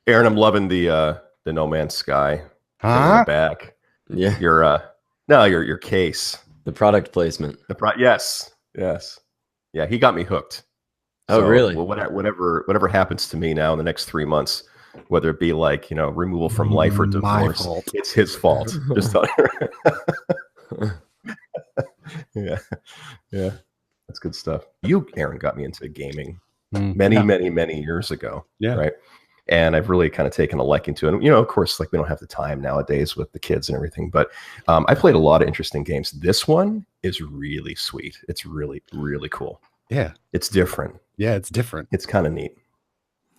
Aaron, I'm loving the No Man's Sky thing in the Huh? back. Yeah, Your no, your case. the product placement. Yes, yes, yeah. He got me hooked. Oh, So really? whatever happens to me now in the next 3 months, whether it be like removal from life or My divorce, fault. it's his fault. Just tell yeah, yeah. That's good stuff. You, Aaron, got me into gaming Yeah. many years ago, Yeah. right? And I've really kind of taken a liking to it. And, of course, like we don't have the time nowadays with the kids and everything, but I played a lot of interesting games. This one is really sweet. It's really, really cool. Yeah. It's different. Yeah. It's different. It's kind of neat.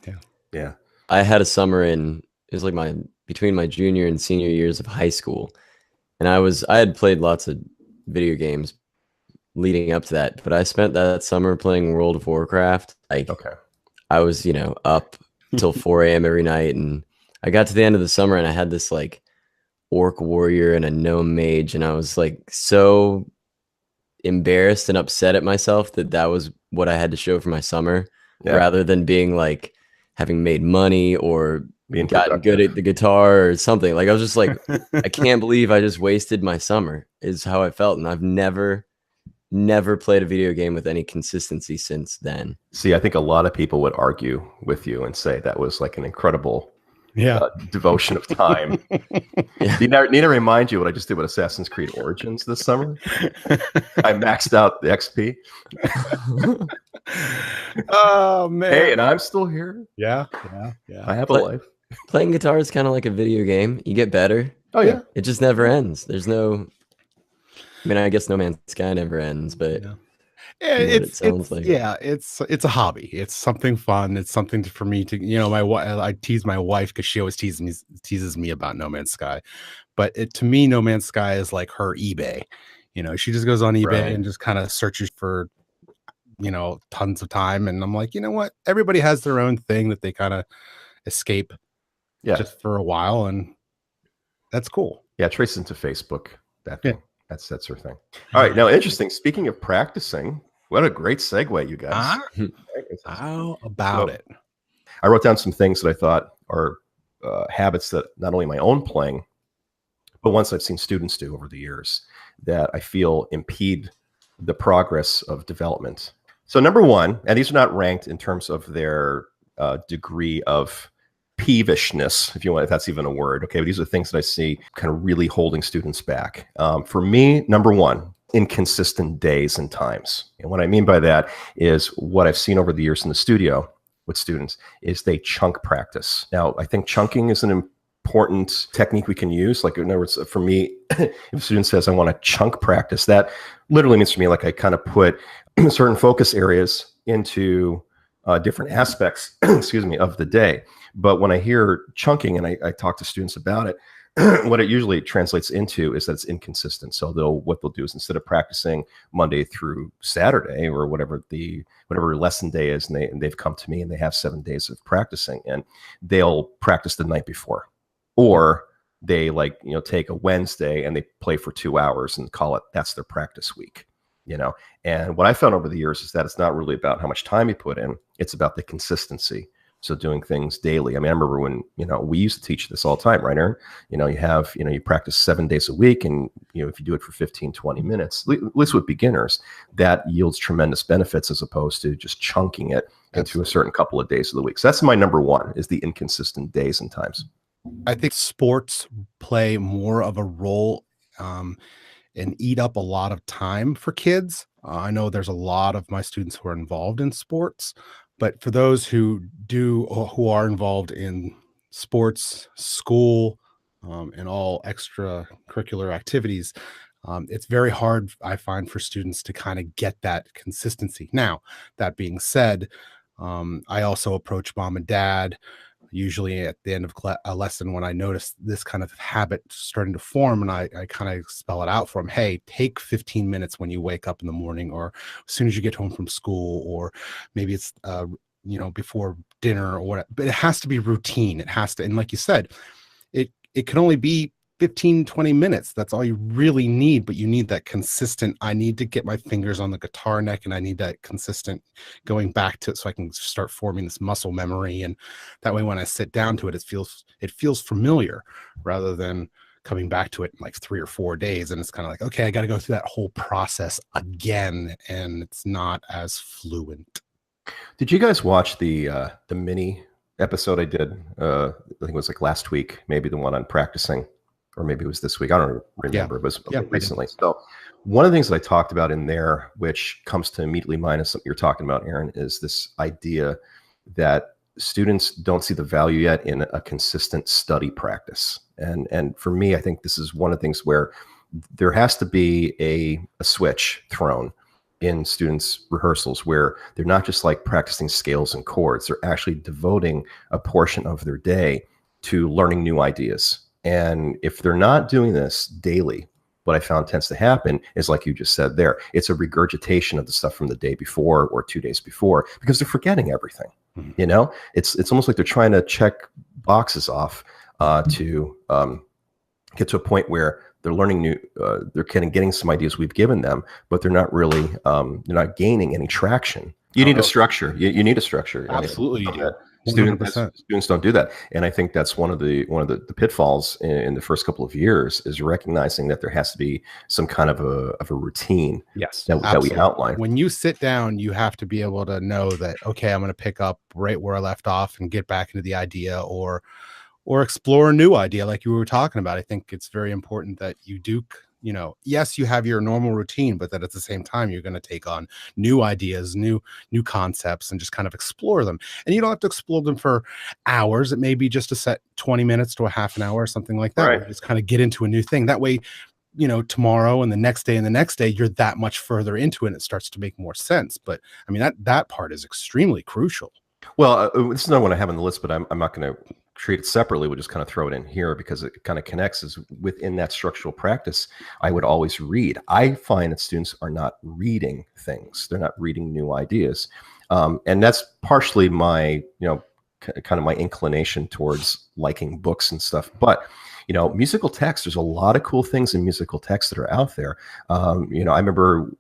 Yeah. Yeah. I had a summer it was like between my junior and senior years of high school. And I had played lots of video games leading up to that, but I spent that summer playing World of Warcraft. Like, Okay. I was, up till 4 a.m. every night. And I got to the end of the summer and I had this like orc warrior and a gnome mage. And I was like so embarrassed and upset at myself that was what I had to show for my summer, Yeah. rather than being like having made money or Being gotten productive. good at the guitar or something. Like, I was just like, I can't believe I just wasted my summer, is how I felt. And I've never played a video game with any consistency since then. See, I think a lot of people would argue with you and say that was like an incredible devotion of time. Yeah. Need to remind you what I just did with Assassin's Creed Origins this summer. I maxed out the XP. Oh man. Hey, and I'm still here. Yeah. I have a life. Playing guitar is kind of like a video game. You get better. Oh yeah. It just never ends. There's no, I mean, I guess No Man's Sky never ends, but It's a hobby. It's something fun. It's something for me to, I tease my wife because she always teases me about No Man's Sky, but to me, No Man's Sky is like her eBay. She just goes on eBay and just kind of searches for, tons of time. And I'm like, you know what? Everybody has their own thing that they kind of escape just for a while. And that's cool. Yeah. Trace into Facebook. That thing. That's her thing. All right. Now, interesting. Speaking of practicing, what a great segue, you guys. How about it? I wrote down some things that I thought are habits that not only my own playing, but ones I've seen students do over the years that I feel impede the progress of development. So number one, and these are not ranked in terms of their degree of peevishness, if you want, if that's even a word. Okay, but these are things that I see kind of really holding students back. For me, number one, inconsistent days and times. And what I mean by that is what I've seen over the years in the studio with students is they chunk practice. Now, I think chunking is an important technique we can use. Like, in other words, for me, if a student says, I want to chunk practice, that literally means for me, like I kind of put certain focus areas into different aspects, excuse me, of the day. But when I hear chunking and I talk to students about it, what it usually translates into is that it's inconsistent. So what they'll do is, instead of practicing Monday through Saturday or whatever lesson day is, and they've come to me and they have 7 days of practicing, and they'll practice the night before, or they take a Wednesday and they play for 2 hours and call it, that's their practice week. And what I found over the years is that it's not really about how much time you put in, it's about the consistency. So doing things daily. I mean, I remember when, we used to teach this all the time, right, Aaron? You practice 7 days a week, and, if you do it for 15, 20 minutes, at least with beginners, that yields tremendous benefits as opposed to just chunking it into a certain couple of days of the week. So that's my number one, is the inconsistent days and times. I think sports play more of a role and eat up a lot of time for kids. I know there's a lot of my students who are involved in sports, but for those who are involved in sports, school, and all extracurricular activities, it's very hard, I find, for students to kind of get that consistency. Now, that being said, I also approach mom and dad usually at the end of a lesson when I notice this kind of habit starting to form, and I kind of spell it out for them. Hey, take 15 minutes when you wake up in the morning, or as soon as you get home from school, or maybe it's before dinner or whatever. But it has to be routine. It has to, and like you said, it can only be 15, 20 minutes. That's all you really need, but you need that consistent, I need to get my fingers on the guitar neck and I need that consistent going back to it so I can start forming this muscle memory. And that way, when I sit down to it, it feels familiar rather than coming back to it in like 3 or 4 days. And it's kind of like, okay, I got to go through that whole process again. And it's not as fluent. Did you guys watch the mini episode I did? I think it was like last week, maybe the one on practicing, or maybe it was this week. I don't remember. It was recently. So one of the things that I talked about in there, which comes to immediately mind as something you're talking about, Aaron, is this idea that students don't see the value yet in a consistent study practice. And for me, I think this is one of the things where there has to be a switch thrown in students' rehearsals where they're not just like practicing scales and chords, they're actually devoting a portion of their day to learning new ideas. And if they're not doing this daily, what I found tends to happen is, like you just said there, it's a regurgitation of the stuff from the day before or 2 days before, because they're forgetting everything. You know, it's almost like they're trying to check boxes off to get to a point where they're learning new, they're getting some ideas we've given them, but they're not really, they're not gaining any traction. You need a structure. You need a structure. Absolutely, you do. Students don't do that, and I think that's one of the pitfalls in the first couple of years is recognizing that there has to be some kind of a routine. Yes, that we outline. When you sit down, you have to be able to know that, okay, I'm going to pick up right where I left off and get back into the idea, or explore a new idea like you were talking about. I think it's very important that you do, you know, yes, you have your normal routine, but that at the same time, you're going to take on new ideas, new concepts, and just kind of explore them. And you don't have to explore them for hours. It may be just a set 20 minutes to a half an hour or something like that. Right. Just kind of get into a new thing. That way, you know, tomorrow and the next day and the next day, you're that much further into it and it starts to make more sense. But I mean, that part is extremely crucial. Well, this is not one I have on the list, but I'm not going to treat it separately. We'll just kind of throw it in here because it kind of connects. Is within that structural practice, I would always read. I find that students are not reading things. They're not reading new ideas. And that's partially my, kind of my inclination towards liking books and stuff. But musical text, there's a lot of cool things in musical text that are out there. I remember,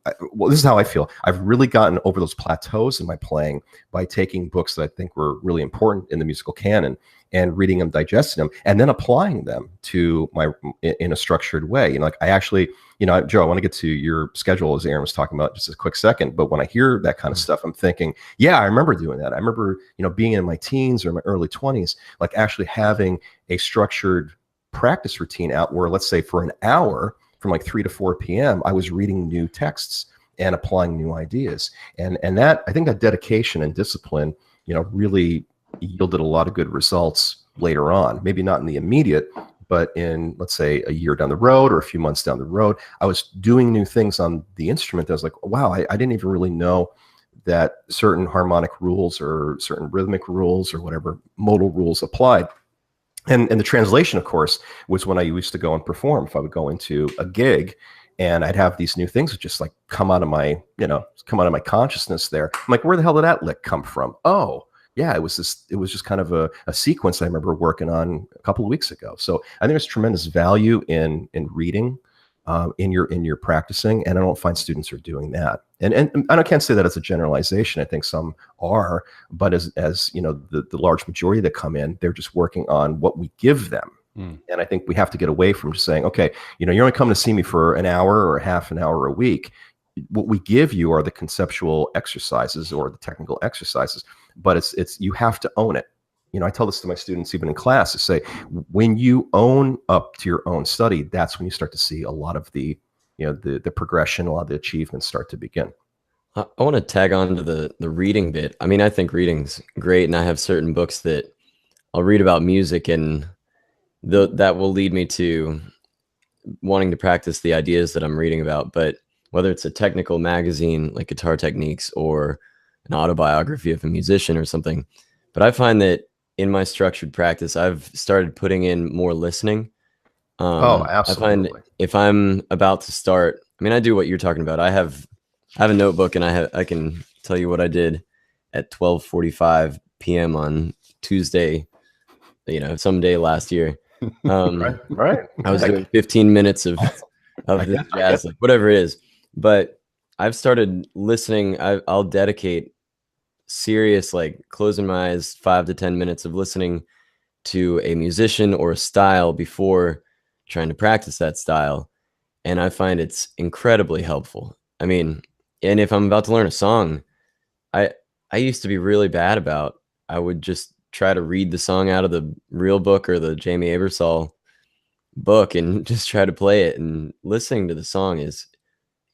this is how I feel. I've really gotten over those plateaus in my playing by taking books that I think were really important in the musical canon and reading them, digesting them, and then applying them to in a structured way. Like I actually, Joe, I want to get to your schedule as Aaron was talking about just a quick second. But when I hear that kind of stuff, I'm thinking, yeah, I remember doing that. I remember, being in my teens or my early 20s, like actually having a structured practice routine out where, let's say for an hour from like 3 to 4 p.m., I was reading new texts and applying new ideas. And that, I think that dedication and discipline, really yielded a lot of good results later on. Maybe not in the immediate, but in, let's say, a year down the road or a few months down the road, I was doing new things on the instrument that I was like, wow, I didn't even really know that certain harmonic rules or certain rhythmic rules or whatever modal rules applied. And the translation, of course, was when I used to go and perform. If I would go into a gig and I'd have these new things that just like come out of my consciousness there. I'm like, where the hell did that lick come from? Oh, yeah, it was just kind of a sequence I remember working on a couple of weeks ago. So I think there's tremendous value in reading, in your practicing, and I don't find students are doing that. And I can't say that it's a generalization. I think some are, but as the large majority that come in, they're just working on what we give them. And I think we have to get away from just saying, okay, you're only coming to see me for an hour or half an hour a week. What we give you are the conceptual exercises or the technical exercises, but it's you have to own it. I tell this to my students even in class to say, when you own up to your own study, that's when you start to see a lot of the progression, a lot of the achievements start to begin. I want to tag on to the reading bit. I mean, I think reading's great, and I have certain books that I'll read about music, and that will lead me to wanting to practice the ideas that I'm reading about. But whether it's a technical magazine like Guitar Techniques or an autobiography of a musician or something, but I find that in my structured practice, I've started putting in more listening. Absolutely. I find if I'm about to start, I mean, I do what you're talking about. I have a notebook, and I can tell you what I did at 12:45 p.m. on Tuesday, some day last year. Right. Right. I was Okay. doing 15 minutes of I this get jazz, like whatever it is. But I've started listening. I'll dedicate serious, like closing my eyes, 5 to 10 minutes of listening to a musician or a style before trying to practice that style. And I find it's incredibly helpful. I mean, and if I'm about to learn a song, I I used to be really bad about, I would just try to read the song out of the real book or the Jamie Aebersold book and just try to play it. And listening to the song is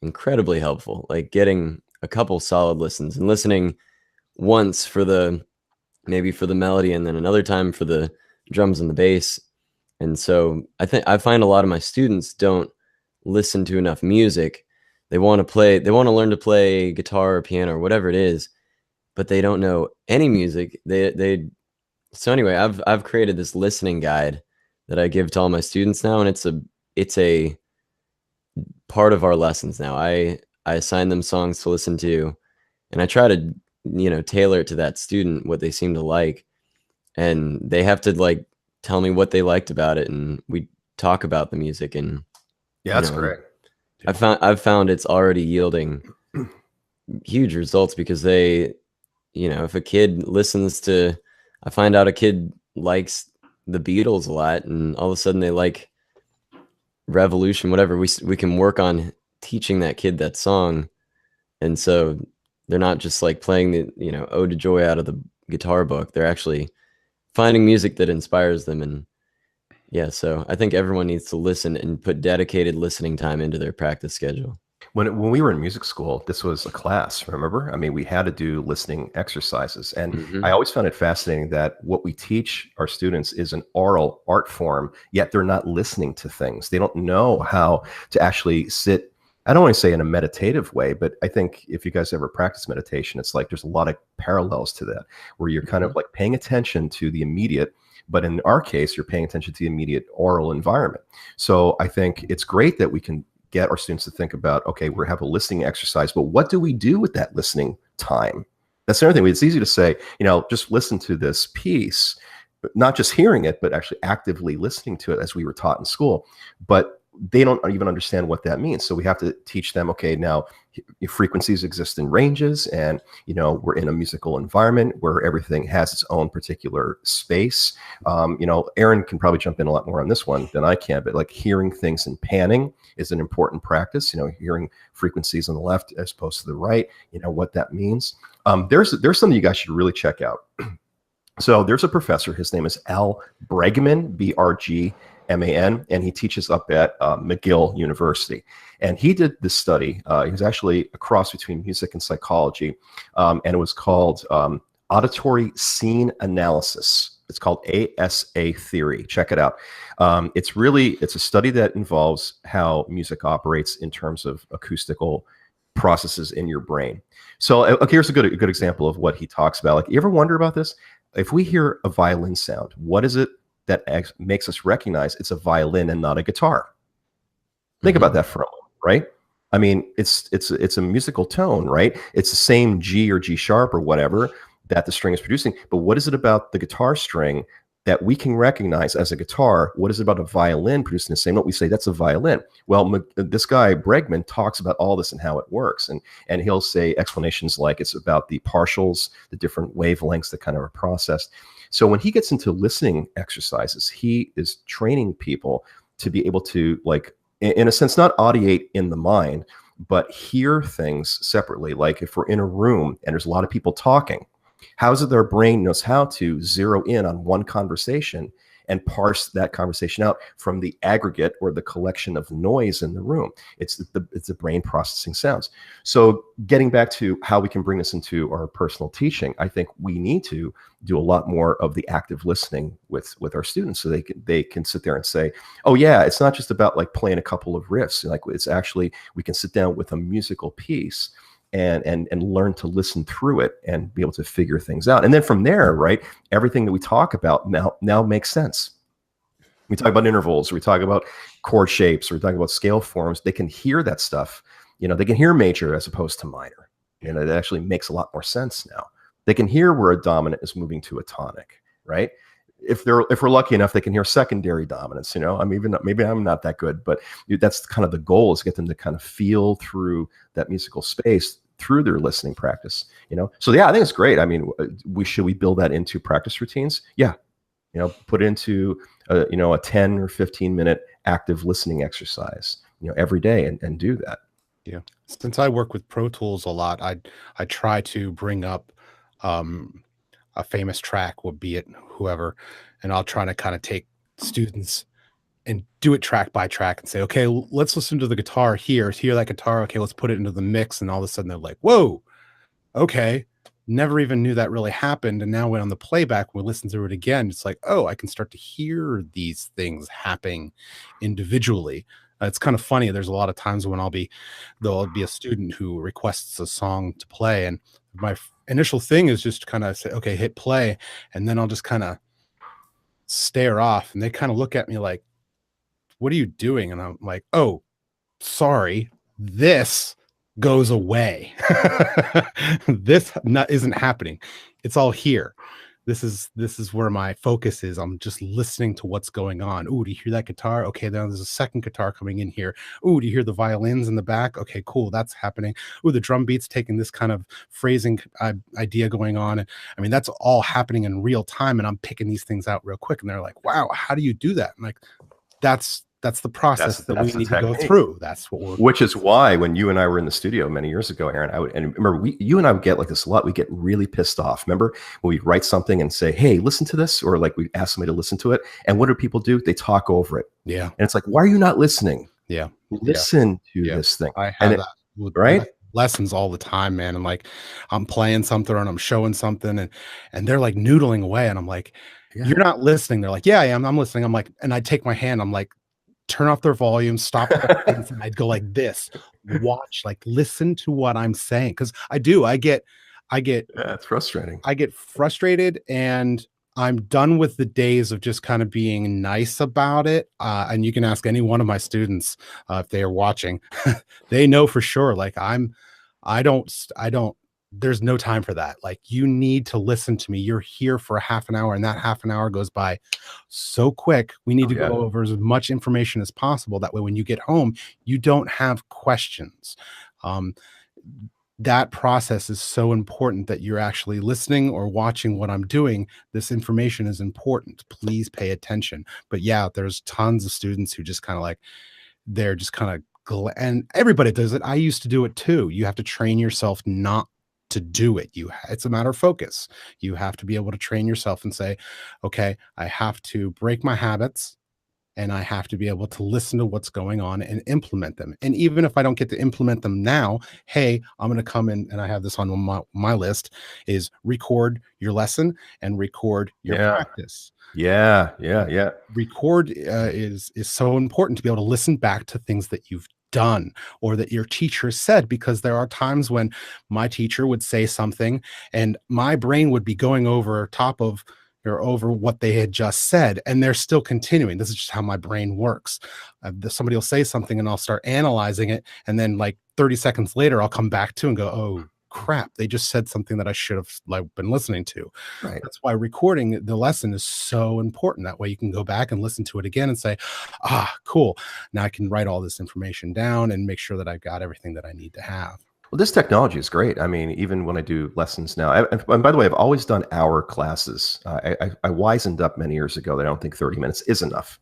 incredibly helpful. Like getting a couple solid listens and listening once for the, maybe for the melody, and then another time for the drums and the bass. And so I find a lot of my students don't listen to enough music. They want to play, they want to learn to play guitar or piano or whatever it is, but they don't know any music. So anyway, I've created this listening guide that I give to all my students now, and it's a part of our lessons now. I assign them songs to listen to, and I try to, tailor it to that student, what they seem to like, and they have to like tell me what they liked about it, and we talk about the music. And Yeah, that's great. I've found it's already yielding huge results, because they, if a kid listens to, I find out a kid likes the Beatles a lot, and all of a sudden they like Revolution, whatever, we can work on teaching that kid that song. And so they're not just like playing the, Ode to Joy out of the guitar book. They're actually finding music that inspires them. And yeah, so I think everyone needs to listen and put dedicated listening time into their practice schedule. When we were in music school, this was a class, remember? I mean, we had to do listening exercises. And I always found it fascinating that what we teach our students is an oral art form, yet they're not listening to things. They don't know how to actually sit, I don't want to say in a meditative way, but I think if you guys ever practice meditation, it's like there's a lot of parallels to that, where you're kind of like paying attention to the immediate. But in our case, you're paying attention to the immediate oral environment. So I think it's great that we can get our students to think about, okay, we have a listening exercise, but what do we do with that listening time? That's the other thing. It's easy to say, just listen to this piece, not just hearing it, but actually actively listening to it as we were taught in school. But they don't even understand what that means. So we have to teach them, okay, now frequencies exist in ranges, and, we're in a musical environment where everything has its own particular space. Aaron can probably jump in a lot more on this one than I can, but like hearing things in panning is an important practice, hearing frequencies on the left as opposed to the right, what that means. There's something you guys should really check out. So there's a professor, his name is Al Bregman, Brgman, and he teaches up at McGill University. And he did this study. He was actually a cross between music and psychology, and it was called auditory scene analysis. It's called ASA theory. Check it out. It's a study that involves how music operates in terms of acoustical processes in your brain. So, okay, here's a good example of what he talks about. Like, you ever wonder about this? If we hear a violin sound, what is it that makes us recognize it's a violin and not a guitar? Think about that for a moment, right? I mean, it's a musical tone, right? It's the same G or G sharp or whatever that the string is producing. But what is it about the guitar string that we can recognize as a guitar? What is it about a violin producing the same note? We say that's a violin. Well, this guy Bregman talks about all this and how it works, and he'll say explanations like it's about the partials, the different wavelengths that kind of are processed. So when he gets into listening exercises, he is training people to be able to, like, in a sense, not audiate in the mind, but hear things separately. Like if we're in a room and there's a lot of people talking, how is it their brain knows how to zero in on one conversation and parse that conversation out from the aggregate or the collection of noise in the room? It's the brain processing sounds. So getting back to how we can bring this into our personal teaching, I think we need to do a lot more of the active listening with our students, so they can sit there and say, oh yeah, it's not just about like playing a couple of riffs. Like, it's actually, we can sit down with a musical piece and learn to listen through it and be able to figure things out. And then from there, right, everything that we talk about now makes sense. We talk about intervals, or we talk about chord shapes, or we talk about scale forms. They can hear that stuff. They can hear major as opposed to minor. It actually makes a lot more sense now. They can hear where a dominant is moving to a tonic, right? if we're lucky enough, they can hear secondary dominance. Maybe I'm not that good, but that's kind of the goal, is get them to kind of feel through that musical space through their listening practice. So yeah, I think it's great. I mean, should we build that into practice routines? Yeah, put into a 10 or 15-minute active listening exercise, every day, and do that. Yeah. Since I work with Pro Tools a lot, I try to bring up a famous track, would be it whoever, and I'll try to kind of take students and do it track by track and say, okay, let's listen to the guitar here. Hear that guitar. Okay, let's put it into the mix. And all of a sudden they're like, whoa, okay. Never even knew that really happened. And now when on the playback, we listen through it again, it's like, oh, I can start to hear these things happening individually. It's kind of funny. There's a lot of times when there'll be a student who requests a song to play, and my initial thing is just kind of say, okay, hit play. And then I'll just kind of stare off, and they kind of look at me like, what are you doing? And I'm like, oh, sorry, this goes away. This isn't happening. It's all here. This is where my focus is. I'm just listening to what's going on. Ooh, do you hear that guitar? Okay, now there's a second guitar coming in here. Ooh, do you hear the violins in the back? Okay, cool, that's happening. Ooh, the drum beat's taking this kind of phrasing idea going on. And I mean, that's all happening in real time, and I'm picking these things out real quick. And they're like, wow, how do you do that? I'm like, that's the process that we need to go through. That's what which is why when you and I were in the studio many years ago, Aaron, and remember, you and I would get like this a lot. We get really pissed off. Remember when we write something and say, hey, listen to this, or like we ask somebody to listen to it, and what do people do? They talk over it. Yeah. And it's like, why are you not listening? Yeah. Listen to this thing. I have that with right? Lessons all the time, man. And like, I'm playing something and I'm showing something, and they're like noodling away, and I'm like, you're not listening. They're like, yeah, I am. I'm listening. I'm like, and I take my hand, I'm like, turn off their volume, stop things, and I'd go like this, watch, like listen to what I'm saying. Cause I get it's frustrating. I get frustrated, and I'm done with the days of just kind of being nice about it. And you can ask any one of my students if they are watching, they know for sure. Like I don't, there's no time for that. Like, you need to listen to me. You're here for a half an hour, and that half an hour goes by so quick. We need to go over as much information as possible. That way, when you get home, you don't have questions. That process is so important, that you're actually listening or watching what I'm doing. This information is important. Please pay attention. But yeah, there's tons of students who just kind of like, they're just kind of, and everybody does it. I used to do it too. You have to train yourself not to do it. It's a matter of focus. You have to be able to train yourself and say, okay, I have to break my habits, and I have to be able to listen to what's going on and implement them. And even if I don't get to implement them now, hey, I'm going to come in, and I have this on my list, is record your lesson and record your practice. Yeah. Record is so important, to be able to listen back to things that you've done or that your teacher said, because there are times when my teacher would say something and my brain would be going over top of or over what they had just said, and they're still continuing. This is just how my brain works. Somebody will say something and I'll start analyzing it, and then like 30 seconds later I'll come back to and go, oh crap, they just said something that I should have been listening to. Right. That's why recording the lesson is so important. That way you can go back and listen to it again and say, cool, now I can write all this information down and make sure that I've got everything that I need to have. Well, this technology is great. I mean, even when I do lessons now, and by the way, I've always done hour classes. I wisened up many years ago that I don't think 30 minutes is enough,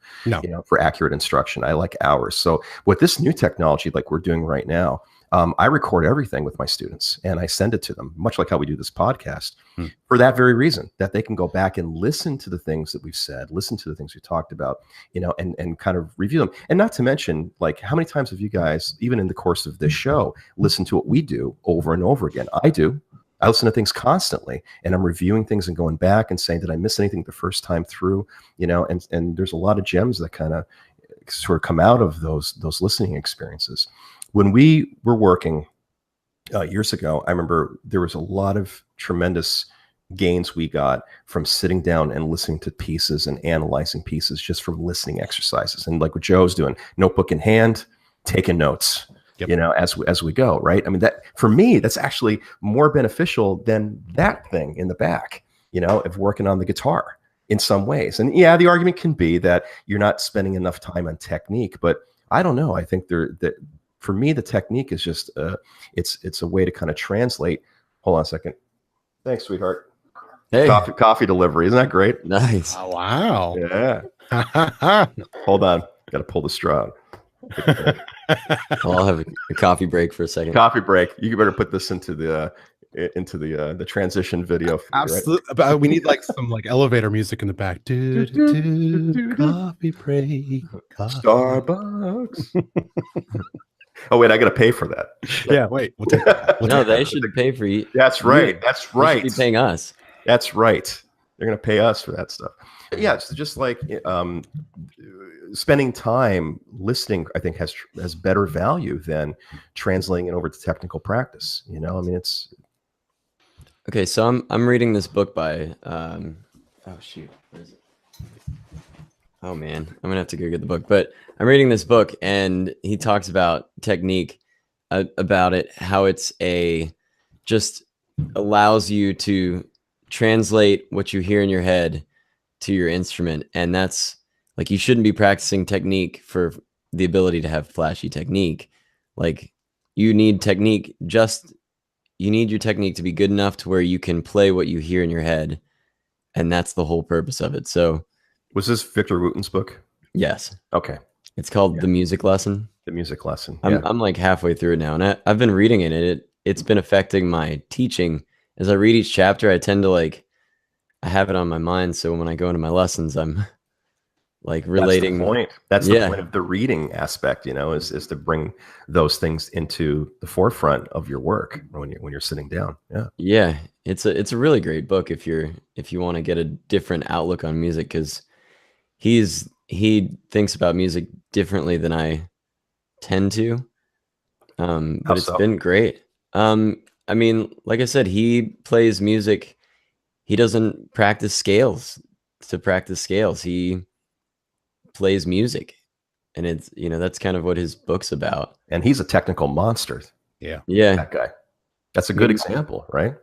for accurate instruction. I like hours. So with this new technology, like we're doing right now, I record everything with my students and I send it to them, much like how we do this podcast, for that very reason, that they can go back and listen to the things that we've said, listen to the things we talked about, and kind of review them. And not to mention, like, how many times have you guys, even in the course of this show, listened to what we do over and over again? I do. I listen to things constantly, and I'm reviewing things and going back and saying, did I miss anything the first time through? And there's a lot of gems that kind of sort of come out of those listening experiences. When we were working years ago, I remember there was a lot of tremendous gains we got from sitting down and listening to pieces and analyzing pieces just from listening exercises. And like what Joe's doing, notebook in hand, taking notes, as we go, right? I mean, that for me, that's actually more beneficial than that thing in the back, of working on the guitar. in some ways. And yeah, the argument can be that you're not spending enough time on technique, but I don't know. I think that for me, the technique is just it's a way to kind of translate. Hold on a second. Thanks, sweetheart. Hey, Coffee delivery. Isn't that great? nice. Oh, wow. Yeah. Hold on. Got to pull the straw. Well, I'll have a coffee break for a second. Coffee break. You better put this into the transition video. Absolutely. But we need like some like elevator music in the back. Coffee break. Coffee. Starbucks. Oh wait, I got to pay for that. Yeah, wait. We'll take that. No, they should pay for you. That's right. That's They right. should be paying us. That's right. They're going to pay us for that stuff. Yeah, it's just like spending time listening, I think has better value than translating it over to technical practice. You know, I mean, it's Okay, so I'm reading this book by oh shoot, where is it? Oh man, I'm gonna have to go get the book. But I'm reading this book, and he talks about technique, about it, how it's just allows you to translate what you hear in your head to your instrument, and that's like you shouldn't be practicing technique for the ability to have flashy technique. Like you need technique, you need your technique to be good enough to where you can play what you hear in your head, and that's the whole purpose of it. So, was this Victor Wooten's book? yes, Okay, it's called The Music Lesson. The Music Lesson. Yeah. I'm like halfway through it now, and I've been reading it, and it's been affecting my teaching. As I read each chapter, I tend to I have it on my mind, so when I go into my lessons, I'm like relating. That's the point of the reading aspect, you know, is to bring those things into the forefront of your work when you're sitting down. Yeah, it's a really great book if you want to get a different outlook on music, because he thinks about music differently than I tend to. But it's been great. I mean, like I said, he plays music. He doesn't practice scales to practice scales. He plays music, and it's, you know, that's kind of what his book's about. And he's a technical monster. Yeah. That guy. That's a good example, right?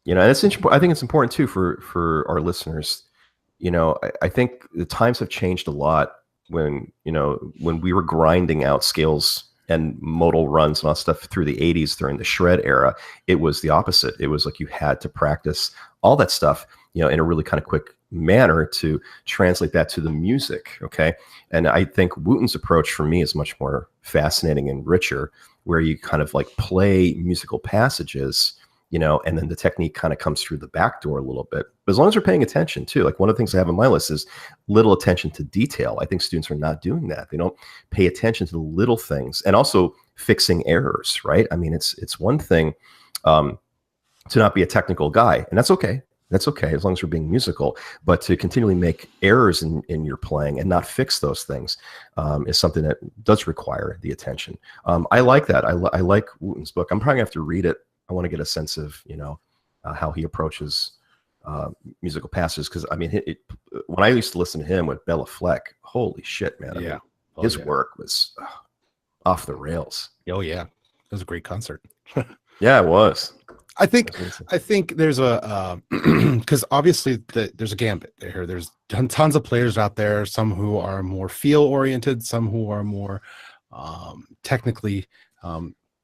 You know, and I think it's important too for our listeners. You know, I think the times have changed a lot when we were grinding out scales and modal runs and all that stuff through the 80s during the shred era. It was the opposite. It was like you had to practice all that stuff, you know, in a really kind of quick manner to translate that to the music. Okay. And I think Wooten's approach for me is much more fascinating and richer, where you kind of like play musical passages, you know, and then the technique kind of comes through the back door a little bit. But as long as we're paying attention too, like one of the things I have on my list is little attention to detail. I think students are not doing that. They don't pay attention to the little things, and also fixing errors, right? I mean, it's one thing to not be a technical guy, and that's okay. That's okay, as long as we're being musical. But to continually make errors in your playing and not fix those things is something that does require the attention. I like that. I like Wooten's book. I'm probably gonna have to read it. I want to get a sense of, you know, how he approaches musical passages. Because I mean, when I used to listen to him with Bela Fleck, holy shit, man! I mean, his work was off the rails. Oh yeah, it was a great concert. Yeah, it was. I think there's a because obviously there's a gambit there. There's tons of players out there. Some who are more feel oriented, some who are more technically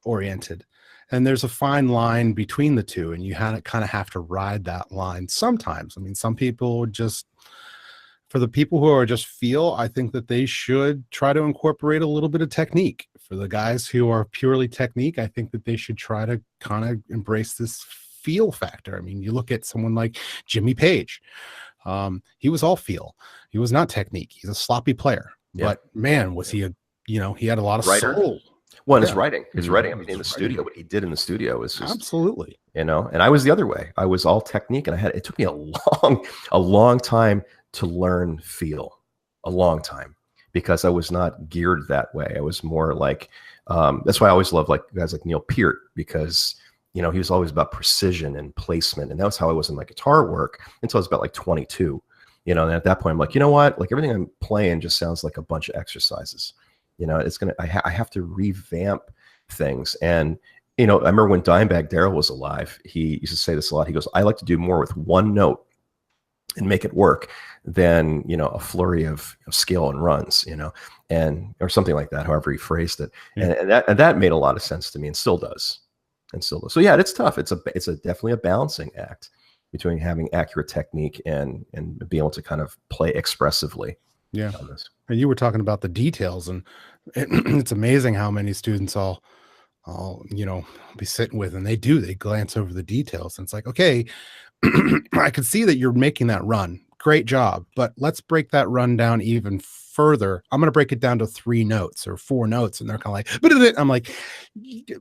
oriented. And there's a fine line between the two, and you kind of have to ride that line sometimes. I mean, some people just, for the people who are just feel, I think that they should try to incorporate a little bit of technique. For the guys who are purely technique, I think that they should try to kind of embrace this feel factor. I mean, you look at someone like Jimmy Page. He was all feel. He was not technique. He's a sloppy player. Yeah. But man, was he he had a lot of soul. Well, and his writing. I mean, in the studio, what he did in the studio was just absolutely, you know. And I was the other way. I was all technique, and it took me a long time to learn feel, a long time, because I was not geared that way. I was more like, that's why I always loved like guys like Neil Peart, because, you know, he was always about precision and placement, and that was how I was in my guitar work until I was about like 22. You know, and at that point, I'm like, you know what? Like everything I'm playing just sounds like a bunch of exercises. You know, I have to revamp things. And, you know, I remember when Dimebag Darrell was alive, he used to say this a lot. He goes, I like to do more with one note and make it work than, you know, a flurry of skill and runs, you know, and or something like that, however he phrased it. Yeah. And that made a lot of sense to me, and still does. And still does. So yeah, it's tough. It's a definitely a balancing act between having accurate technique and being able to kind of play expressively. Yeah. And you were talking about the details, and it's amazing how many students I'll you know, be sitting with, and they glance over the details, and it's like, okay, I can see that you're making that run. Great job. But let's break that run down even further. I'm going to break it down to 3 notes or 4 notes. And they're kind of like, but I'm like,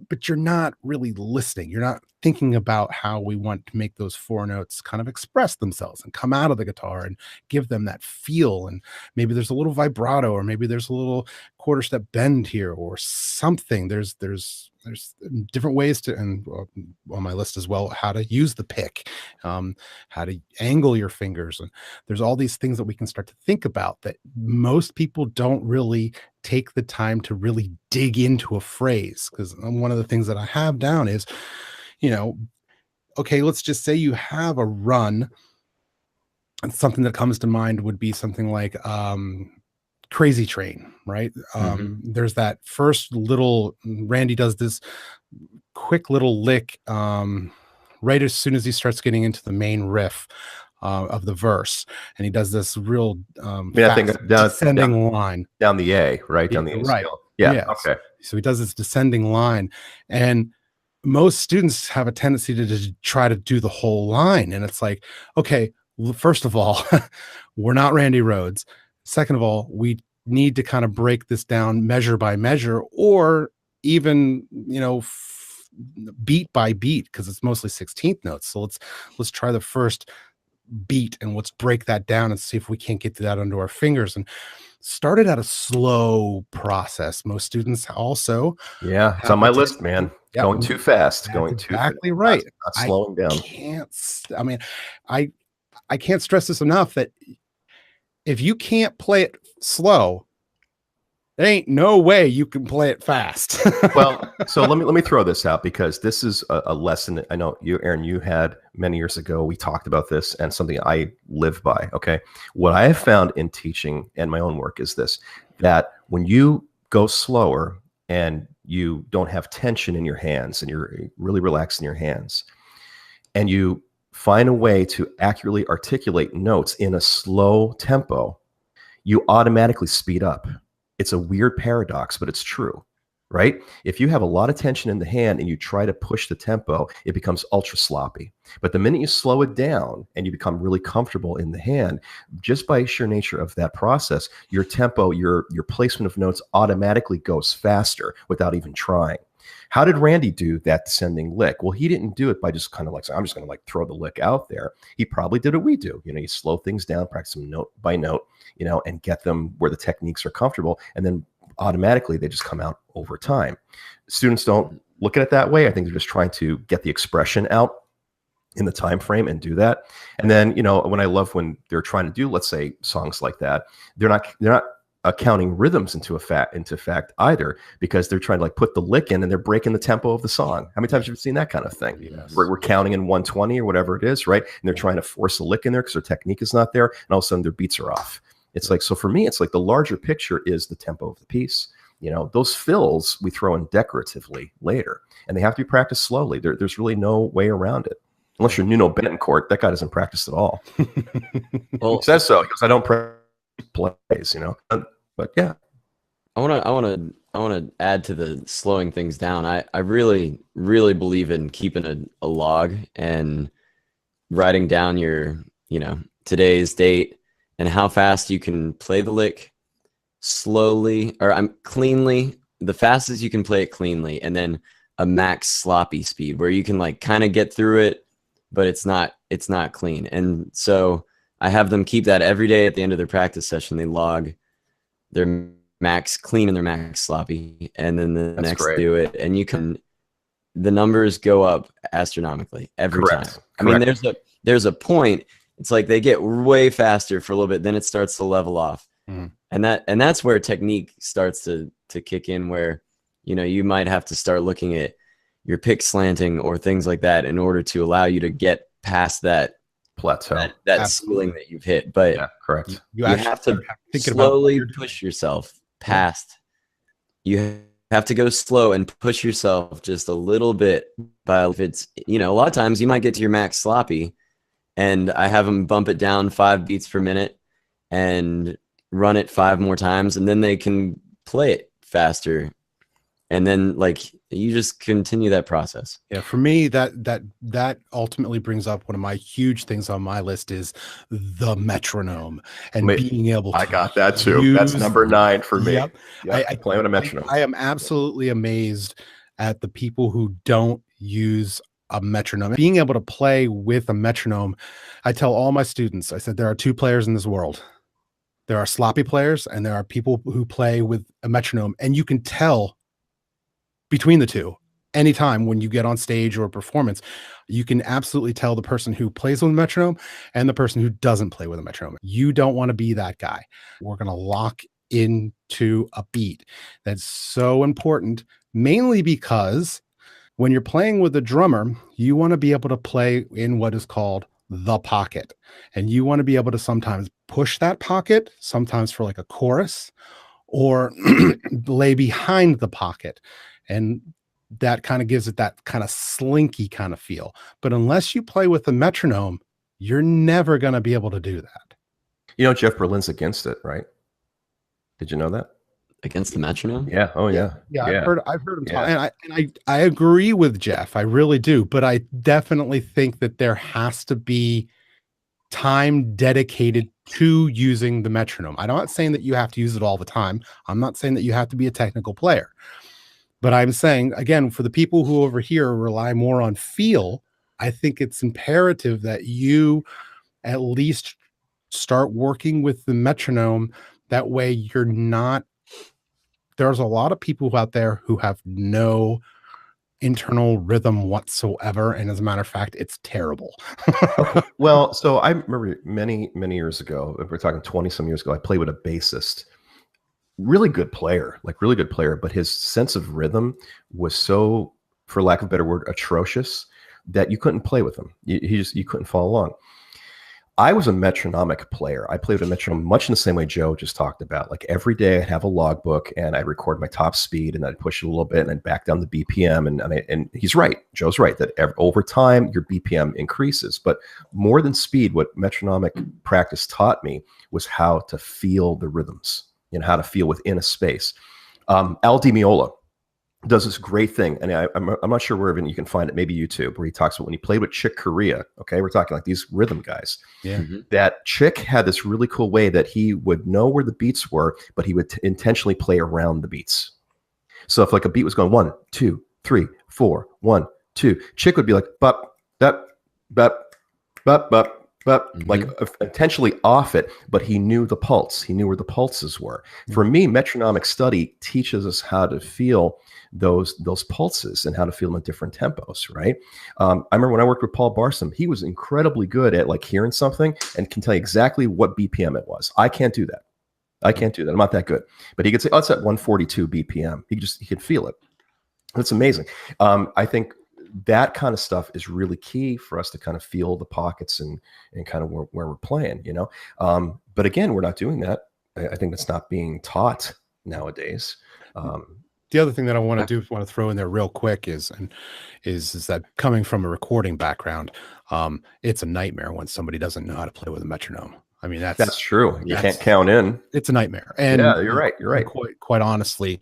but you're not really listening. You're not thinking about how we want to make those 4 notes kind of express themselves and come out of the guitar and give them that feel. And maybe there's a little vibrato, or maybe there's a little quarter step bend here or something. There's different ways to, and on my list as well, how to use the pick, how to angle your fingers. And there's all these things that we can start to think about that most people don't really take the time to really dig into a phrase. Because one of the things that I have down is, you know, okay, let's just say you have a run, and something that comes to mind would be something like Crazy Train, right? There's that first little, Randy does this quick little lick right as soon as he starts getting into the main riff of the verse, and he does this real I think descending line down the A, right? Down the A right. scale. Yeah. Yes. Okay. So he does this descending line, and most students have a tendency to just try to do the whole line. And it's like, okay, first of all, we're not Randy Rhoads. Second of all, we need to kind of break this down measure by measure, or even, you know, beat by beat, because it's mostly 16th notes. So let's try the first beat and let's break that down and see if we can't get to that under our fingers. And started at a slow process. Most students also, yeah, it's on my list, man. Yeah, going too fast, that's going too exactly fast, right. not slowing down. I can't stress this enough, that if you can't play it slow, there ain't no way you can play it fast. Well, so let me throw this out, because this is a lesson I know you, Aaron, you had many years ago. We talked about this, and something I live by. Okay, what I have found in teaching and my own work is this: that when you go slower and you don't have tension in your hands, and you're really relaxed in your hands, and you find a way to accurately articulate notes in a slow tempo, you automatically speed up. It's a weird paradox, but it's true, right? If you have a lot of tension in the hand and you try to push the tempo, it becomes ultra sloppy. But the minute you slow it down and you become really comfortable in the hand, just by sheer nature of that process, your tempo, your placement of notes automatically goes faster without even trying. How did Randy do that descending lick? Well, he didn't do it by just kind of like, I'm just going to like throw the lick out there. He probably did what we do. You know, you slow things down, practice them note by note, you know, and get them where the techniques are comfortable. And then automatically they just come out over time. Students don't look at it that way. I think they're just trying to get the expression out in the time frame and do that. And then, you know, when they're trying to do, let's say, songs like that, they're not counting rhythms into fact either, because they're trying to like put the lick in and they're breaking the tempo of the song. How many times have you seen that kind of thing? Yes. We're counting in 120 or whatever it is, right? And they're trying to force a lick in there because their technique is not there, and all of a sudden their beats are off. It's like, so for me, it's like the larger picture is the tempo of the piece. You know, those fills we throw in decoratively later, and they have to be practiced slowly. There's really no way around it. Unless you're Nuno Betancourt, that guy doesn't practice at all. Well, he says so. He goes, I don't practice plays, you know. But yeah, I want to add to the slowing things down. I really believe in keeping a log and writing down your, you know, today's date and how fast you can play the lick slowly, or cleanly, the fastest you can play it cleanly, and then a max sloppy speed where you can like kind of get through it, but it's not clean. And so I have them keep that every day at the end of their practice session. They log their max clean and their max sloppy, and then the That's next great. do it. And the numbers go up astronomically every time. I mean, there's a point. It's like they get way faster for a little bit, then it starts to level off. Mm. And that's where technique starts to kick in, where, you know, you might have to start looking at your pick slanting or things like that in order to allow you to get past that plateau. that Absolutely. ceiling that you've hit. But Yeah, correct. You you actually have to start thinking about what slowly you're doing. push yourself past. You have to go slow and push yourself just a little bit. But if it's, a lot of times you might get to your max sloppy, and I have them bump it down 5 beats per minute and run it 5 more times, and then they can play it faster. And then you just continue that process. Yeah, for me, that ultimately brings up one of my huge things on my list is the metronome and being able to. I got that too. That's number 9 for me. Yep. I play with a metronome. I am absolutely amazed at the people who don't use a metronome. Being able to play with a metronome, I tell all my students, I said, there are 2 players in this world. There are sloppy players and there are people who play with a metronome, and you can tell between the two. Anytime when you get on stage or a performance, you can absolutely tell the person who plays with a metronome and the person who doesn't play with a metronome. You don't want to be that guy. We're going to lock into a beat. That's so important, mainly because when you're playing with a drummer, you want to be able to play in what is called the pocket. And you want to be able to sometimes push that pocket, sometimes for like a chorus, or lay behind the pocket. And that kind of gives it that kind of slinky kind of feel. But unless you play with the metronome, you're never going to be able to do that. Jeff Berlin's against it, right? Did you know that? Against the metronome? Yeah. Oh, yeah. Yeah. I've heard him talk, and I agree with Jeff. I really do. But I definitely think that there has to be time dedicated to using the metronome. I'm not saying that you have to use it all the time. I'm not saying that you have to be a technical player. But I'm saying, again, for the people who over here rely more on feel, I think it's imperative that you at least start working with the metronome. That way you're not, there's a lot of people out there who have no internal rhythm whatsoever. And as a matter of fact, it's terrible. Well, so I remember many, many years ago, if we're talking 20 some years ago, I played with a bassist. Really good player, but his sense of rhythm was so, for lack of a better word, atrocious that you couldn't play with him. You couldn't follow along. I was a metronomic player. I played with a metronome much in the same way Joe just talked about. Like every day I'd have a logbook and I'd record my top speed and I'd push it a little bit and I'd back down the BPM. And he's right. Joe's right that over time your BPM increases. But more than speed, what metronomic practice taught me was how to feel the rhythms. How to feel within a space. Al Di Meola does this great thing, and I'm not sure where even you can find it, maybe YouTube, where he talks about when he played with Chick Corea. Okay, we're talking like these rhythm guys. Yeah. Mm-hmm. That Chick had this really cool way that he would know where the beats were, but he would intentionally play around the beats. So if like a beat was going 1, 2, 3, 4, 1, 2, Chick would be like bop, bop, bop, bop, bop. But like intentionally off it, but he knew the pulse. He knew where the pulses were. For me, metronomic study teaches us how to feel those pulses and how to feel them at different tempos, right? I remember when I worked with Paul Barsom, he was incredibly good at like hearing something and can tell you exactly what BPM it was. I can't do that. I'm not that good. But he could say, oh, it's at 142 BPM. He could feel it. It's amazing. I think that kind of stuff is really key for us to kind of feel the pockets and kind of where we're playing, but again, we're not doing that. I think that's not being taught nowadays. The other thing that I want to throw in there real quick is that coming from a recording background, it's a nightmare when somebody doesn't know how to play with a metronome. I mean, that's true. You can't count in. It's a nightmare. And yeah, you're right. Quite honestly,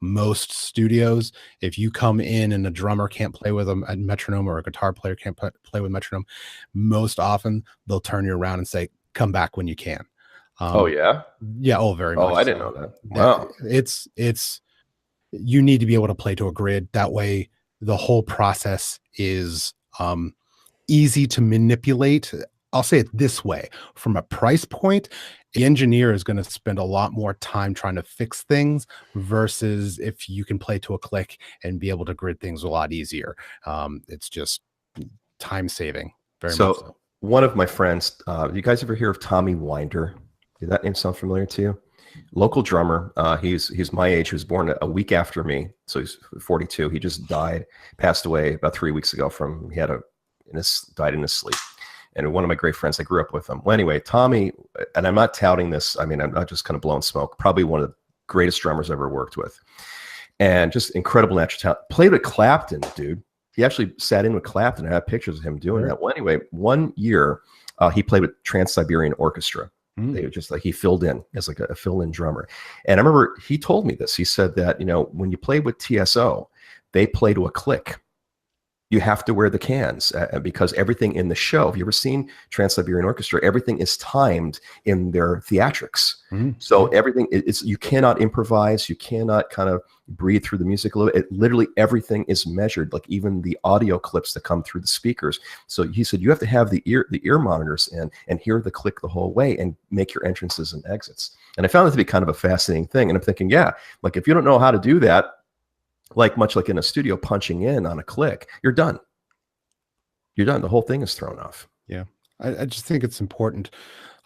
most studios, if you come in and a drummer can't play with a metronome or a guitar player can't play with metronome, most often they'll turn you around and say, come back when you can. Oh yeah. Yeah. Oh, very much. Oh, I didn't know that. Wow. It's you need to be able to play to a grid. That way the whole process is easy to manipulate. I'll say it this way, from a price point, the engineer is going to spend a lot more time trying to fix things versus if you can play to a click and be able to grid things a lot easier. It's just time saving. Very much so. One of my friends, you guys ever hear of Tommy Winder? Did that name sound familiar to you? Local drummer. He's my age. He was born a week after me. So he's 42. He just passed away about 3 weeks ago died in his sleep. and one of my great friends. I grew up with him. Well, anyway, Tommy, and I'm not touting this. I mean, I'm not just kind of blowing smoke. Probably one of the greatest drummers I ever worked with, and just incredible natural talent. Played with Clapton, dude. He actually sat in with Clapton. I have pictures of him doing that. Well, anyway, one year he played with Trans-Siberian Orchestra. They were just like, he filled in as like a fill-in drummer. And I remember he told me this. He said that, when you play with TSO, they play to a click. You have to wear the cans because everything in the show, have you ever seen Trans-Siberian Orchestra? Everything is timed in their theatrics. So everything is, you cannot improvise. You cannot kind of breathe through the music a little bit. Literally everything is measured, like even the audio clips that come through the speakers. So he said, you have to have the ear monitors in and hear the click the whole way and make your entrances and exits. And I found it to be kind of a fascinating thing. And I'm thinking, yeah, like if you don't know how to do that, like much like in a studio punching in on a click, you're done. You're done. The whole thing is thrown off. Yeah. I just think it's important,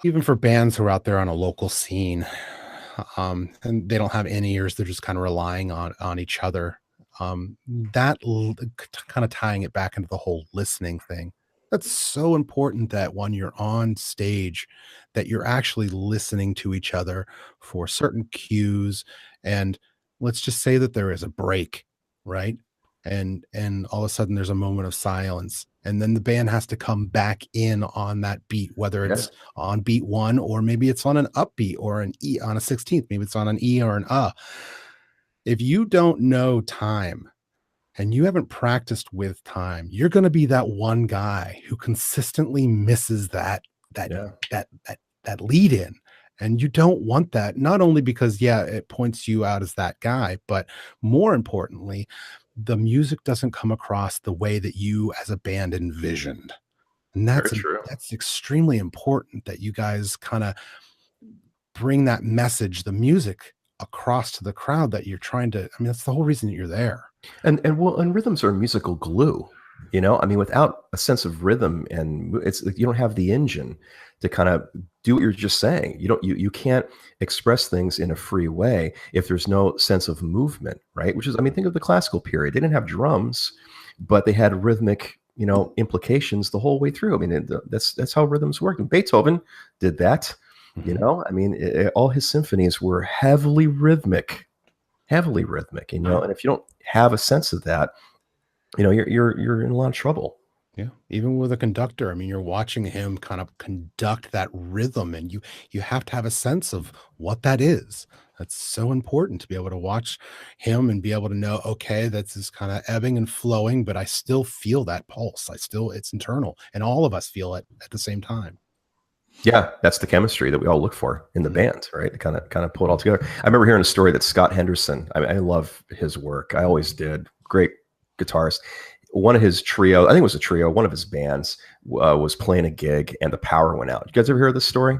even for bands who are out there on a local scene, and they don't have any ears. They're just kind of relying on each other. Kind of tying it back into the whole listening thing. That's so important that when you're on stage, that you're actually listening to each other for certain cues. And let's just say that there is a break, right? And all of a sudden there's a moment of silence, and then the band has to come back in on that beat, whether it's on beat 1 or maybe it's on an upbeat or an E on a 16th, maybe it's on an E or an If you don't know time and you haven't practiced with time, you're going to be that one guy who consistently misses that lead in. And you don't want that, not only because, it points you out as that guy, but more importantly, the music doesn't come across the way that you as a band envisioned. And that's extremely important, that you guys kind of bring that message, the music, across to the crowd that you're trying to. I mean, that's the whole reason that you're there. And rhythms are musical glue. I mean, without a sense of rhythm, and it's you don't have the engine to kind of do what you're just saying. You can't express things in a free way if there's no sense of movement, right? Which is, I mean, think of the classical period. They didn't have drums, but they had rhythmic, implications the whole way through. I mean, that's how rhythms worked. And Beethoven did that. I mean, all his symphonies were heavily rhythmic, and if you don't have a sense of that, you're in a lot of trouble. Yeah. Even with a conductor, I mean, you're watching him kind of conduct that rhythm, and you have to have a sense of what that is. That's so important to be able to watch him and be able to know, okay, that's this kind of ebbing and flowing, but I still feel that pulse. It's internal, and all of us feel it at the same time. Yeah, that's the chemistry that we all look for in the band, right? To kind of pull it all together. I remember hearing a story that Scott Henderson, I love his work. I always did. Great guitarist. One of his trio, I think it was a trio, one of his bands was playing a gig and the power went out. You guys ever hear this story?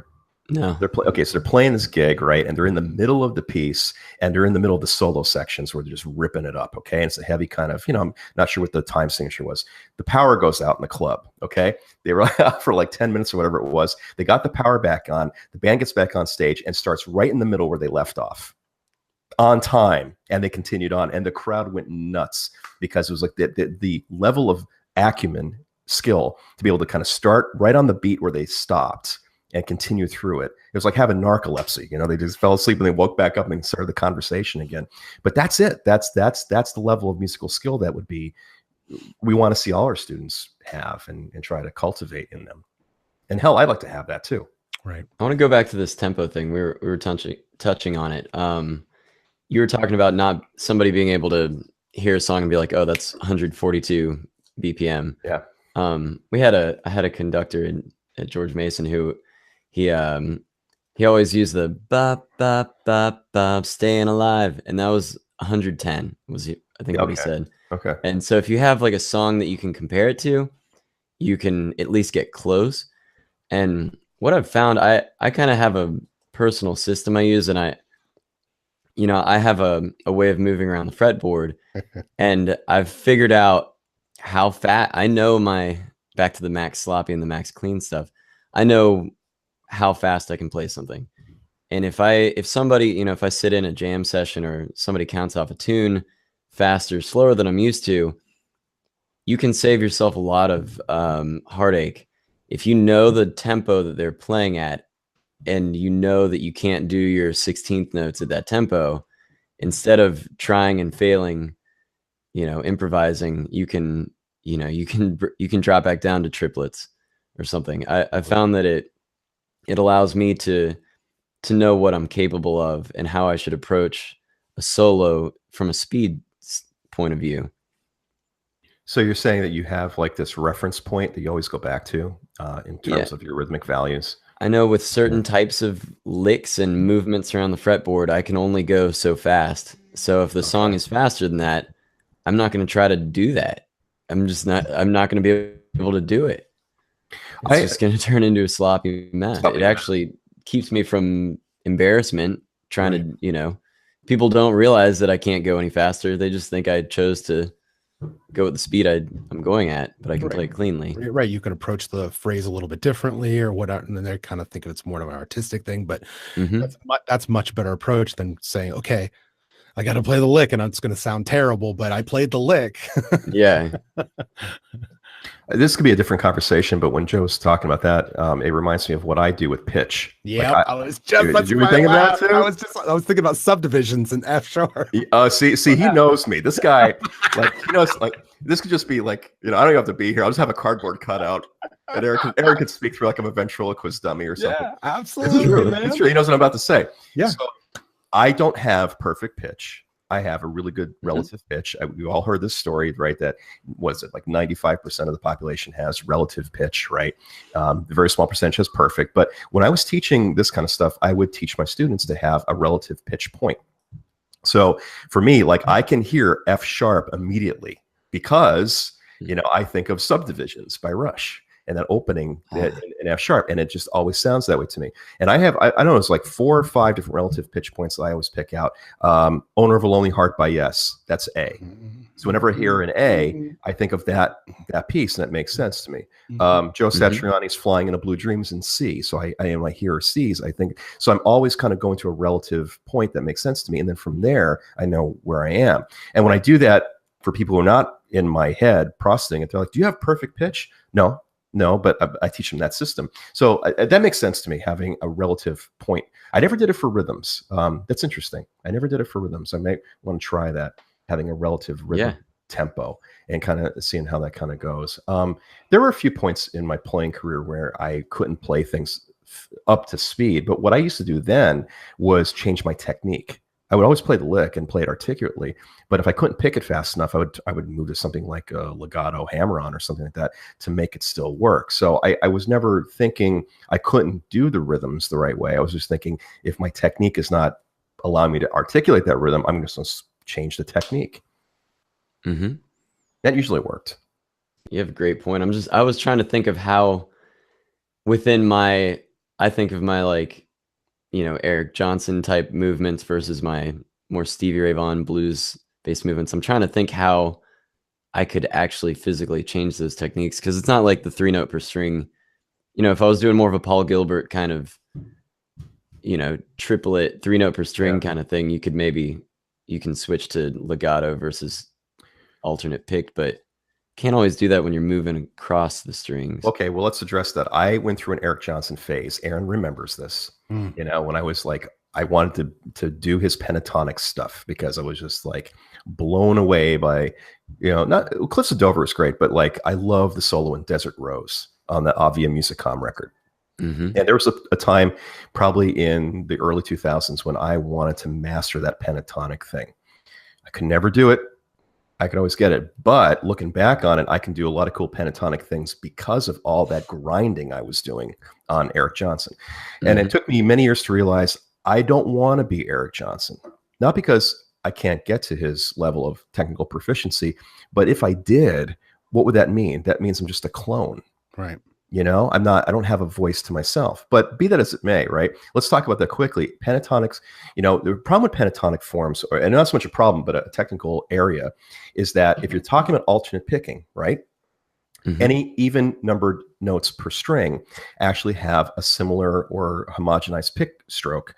No. So they're playing this gig, right? And they're in the middle of the piece, and they're in the middle of the solo sections where they're just ripping it up, okay? And it's a heavy kind of, I'm not sure what the time signature was. The power goes out in the club, okay? They were out for like 10 minutes or whatever it was. They got the power back on. The band gets back on stage and starts right in the middle where they left off, on time, and they continued on, and the crowd went nuts because it was like the level of acumen, skill to be able to kind of start right on the beat where they stopped and continue through it. It was like having narcolepsy. They just fell asleep and they woke back up and started the conversation again. But that's it. That's the level of musical skill that we want to see all our students have and try to cultivate in them. And hell, I'd like to have that too. Right. I want to go back to this tempo thing. We were touching on it. You were talking about not somebody being able to hear a song and be like, oh, that's 142 BPM. Yeah. I had a conductor at George Mason who he always used the bop bop bop bop staying alive, and that was 110 I think what he said. Okay. And so if you have like a song that you can compare it to, you can at least get close. And what I've found, I kind of have a personal system I use, and I have a way of moving around the fretboard, and I've figured out how fat I know back to the max sloppy and the max clean stuff. I know how fast I can play something. And if somebody, if I sit in a jam session or somebody counts off a tune faster, slower than I'm used to, you can save yourself a lot of heartache if you know the tempo that they're playing at, and you know that you can't do your 16th notes at that tempo, instead of trying and failing, improvising, you can drop back down to triplets or something. I found that it allows me to know what I'm capable of and how I should approach a solo from a speed point of view. So you're saying that you have like this reference point that you always go back to in terms of your rhythmic values. I know with certain types of licks and movements around the fretboard, I can only go so fast. So if the song is faster than that, I'm not going to try to do that. I'm not going to be able to do it. It's just going to turn into a sloppy mess. It actually keeps me from embarrassment trying to, people don't realize that I can't go any faster. They just think I chose to go at the speed I'm going at, but I can play it cleanly. Right. You can approach the phrase a little bit differently or whatever. And then they kind of think it's more of an artistic thing, but that's much better approach than saying, okay, I got to play the lick and it's going to sound terrible, but I played the lick. Yeah. This could be a different conversation, but when Joe's talking about that, it reminds me of what I do with pitch. Yeah, like I was just. Did you think about that too? I was thinking about subdivisions in F sharp. See, he knows me. This guy, like, he knows, like, this could just be like, I don't even have to be here. I'll just have a cardboard cutout, and Eric could speak through like I'm a ventriloquist dummy or something. Yeah, absolutely. It's true. He knows what I'm about to say. Yeah. So I don't have perfect pitch. I have a really good relative pitch. We all heard this story, right? That was it like 95% of the population has relative pitch, right? The very small percentage has perfect. But when I was teaching this kind of stuff, I would teach my students to have a relative pitch point. So for me, like I can hear F sharp immediately because, I think of Subdivisions by Rush. And that opening in F sharp, and it just always sounds that way to me. And I don't know, it's like 4 or 5 different relative pitch points that I always pick out. Owner of a Lonely Heart by Yes, that's A. So whenever I hear an A, I think of that piece, and that makes sense to me. Joe Satriani's Flying in a Blue Dream is in C. So I hear C's, I think. So I'm always kind of going to a relative point that makes sense to me. And then from there, I know where I am. And when I do that, for people who are not in my head processing it, they're like, do you have perfect pitch? No, but I teach them that system. So that makes sense to me, having a relative point. I never did it for rhythms. That's interesting. I never did it for rhythms. I may want to try that, having a relative rhythm tempo and kind of seeing how that kind of goes. There were a few points in my playing career where I couldn't play things up to speed. But what I used to do then was change my technique. I would always play the lick and play it articulately, but if I couldn't pick it fast enough, I would move to something like a legato hammer-on or something like that to make it still work. So I was never thinking I couldn't do the rhythms the right way. I was just thinking if my technique is not allowing me to articulate that rhythm, I'm just going to change the technique. That usually worked. You have a great point. I was trying to think of how within I think of my like, Eric Johnson type movements versus my more Stevie Ray Vaughan blues based movements. I'm trying to think how I could actually physically change those techniques, because it's not like the 3-note per string. If I was doing more of a Paul Gilbert kind of, triplet 3-note per string kind of thing, you can switch to legato versus alternate picked, but can't always do that when you're moving across the strings. Okay, well, let's address that. I went through an Eric Johnson phase. Aaron remembers this. When I was like, I wanted to do his pentatonic stuff because I was just like blown away by, not Cliffs of Dover is great, but like I love the solo in Desert Rose on the Avia Musicom record. And there was a time probably in the early 2000s when I wanted to master that pentatonic thing. I could never do it. I could always get it. But looking back on it, I can do a lot of cool pentatonic things because of all that grinding I was doing on Eric Johnson. And it took me many years to realize I don't want to be Eric Johnson. Not because I can't get to his level of technical proficiency, but if I did, what would that mean? That means I'm just a clone. Right. I don't have a voice to myself, but be that as it may, right? Let's talk about that quickly. Pentatonics, the problem with pentatonic forms, and not so much a problem, but a technical area, is that if you're talking about alternate picking, right? Any even numbered notes per string actually have a similar or homogenized pick stroke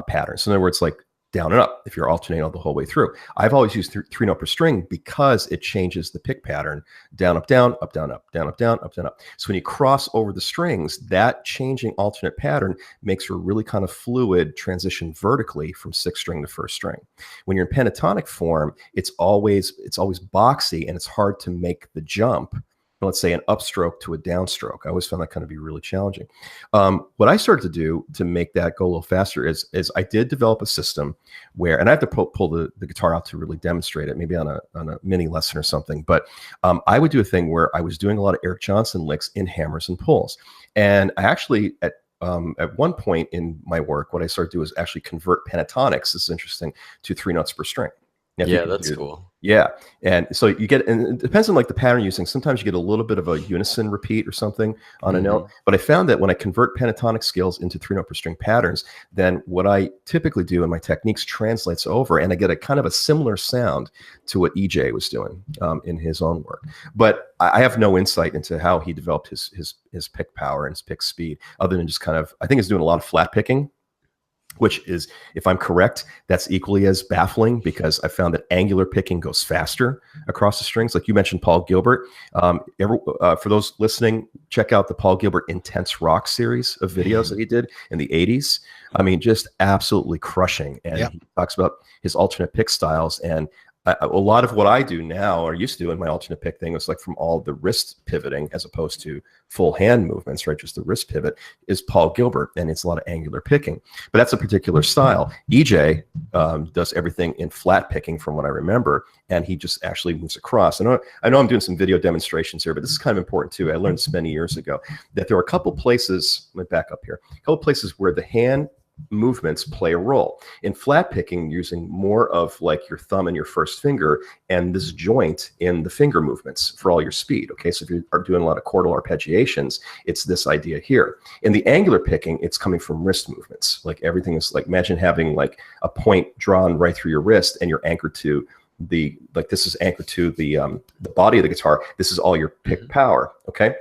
pattern. So in other words, like down and up if you're alternating all the whole way through. I've always used 3-note per string because it changes the pick pattern: down, up, down, up, down, up, down, up, down, up, down, up. So when you cross over the strings, that changing alternate pattern makes for a really kind of fluid transition vertically from 6th string to 1st string. When you're in pentatonic form, it's always boxy, and it's hard to make the jump, let's say, an upstroke to a downstroke. I always found that kind of be really challenging. What I started to do to make that go a little faster is I did develop a system where, and I have to pull the guitar out to really demonstrate it, maybe on a mini lesson or something. But I would do a thing where I was doing a lot of Eric Johnson licks in hammers and pulls. And I actually, at one point in my work, what I started to do is actually convert pentatonics, this is interesting, to 3 notes per string. Yeah, that's cool. Yeah. And so you get, and it depends on like the pattern you're using. Sometimes you get a little bit of a unison repeat or something on a note. But I found that when I convert pentatonic scales into 3-note per string patterns, then what I typically do in my techniques translates over, and I get a kind of a similar sound to what EJ was doing in his own work. But I have no insight into how he developed his pick power and his pick speed, other than just kind of, I think he's doing a lot of flat picking, which is, if I'm correct, that's equally as baffling, because I found that angular picking goes faster across the strings. Like you mentioned Paul Gilbert. For those listening, check out the Paul Gilbert Intense Rock series of videos that he did in the 80s. I mean, just absolutely crushing. And he talks about his alternate pick styles. And a lot of what I do now, or used to do in my alternate pick thing, was like from all the wrist pivoting as opposed to full hand movements, right? Just the wrist pivot, is Paul Gilbert, and it's a lot of angular picking. But that's a particular style. EJ does everything in flat picking from what I remember, and he just actually moves across. I know I'm doing some video demonstrations here, but this is kind of important too. I learned this many years ago, that there are a couple places, let me back up here, a couple places where the hand movements play a role. In flat picking, using more of like your thumb and your first finger and this joint in the finger movements for all your speed. Okay, so if you are doing a lot of chordal arpeggiations, it's this idea here. In the angular picking, it's coming from wrist movements. Like everything is like, imagine having like a point drawn right through your wrist, and you're anchored to the, like this is anchored to the body of the guitar. This is all your pick power. Okay.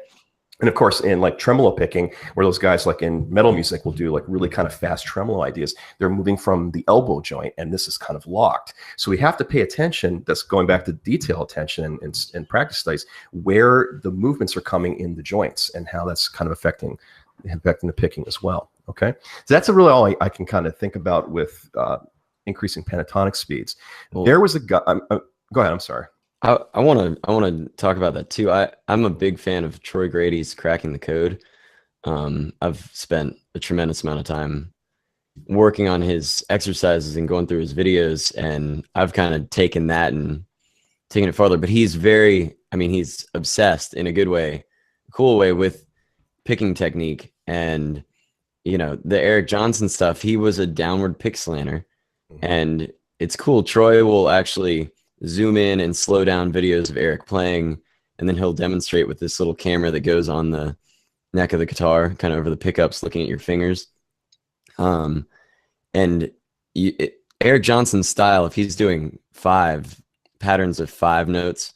And of course, in like tremolo picking, where those guys like in metal music will do like really kind of fast tremolo ideas, they're moving from the elbow joint, and this is kind of locked. So we have to pay attention, that's going back to detail attention and practice studies, where the movements are coming in the joints and how that's kind of affecting the picking as well. Okay, so that's really all I can kind of think about with increasing pentatonic speeds. Well, there was a guy, go ahead, I'm sorry. I want to talk about that too. I'm a big fan of Troy Grady's Cracking the Code. I've spent a tremendous amount of time working on his exercises and going through his videos, and I've kind of taken that and taken it farther. But he's he's obsessed in a good way, cool way, with picking technique. And the Eric Johnson stuff, he was a downward pick slanter, and it's cool. Troy will actually zoom in and slow down videos of Eric playing, and then he'll demonstrate with this little camera that goes on the neck of the guitar, kind of over the pickups, looking at your fingers. Eric Johnson's style, if he's doing 5 patterns of 5 notes,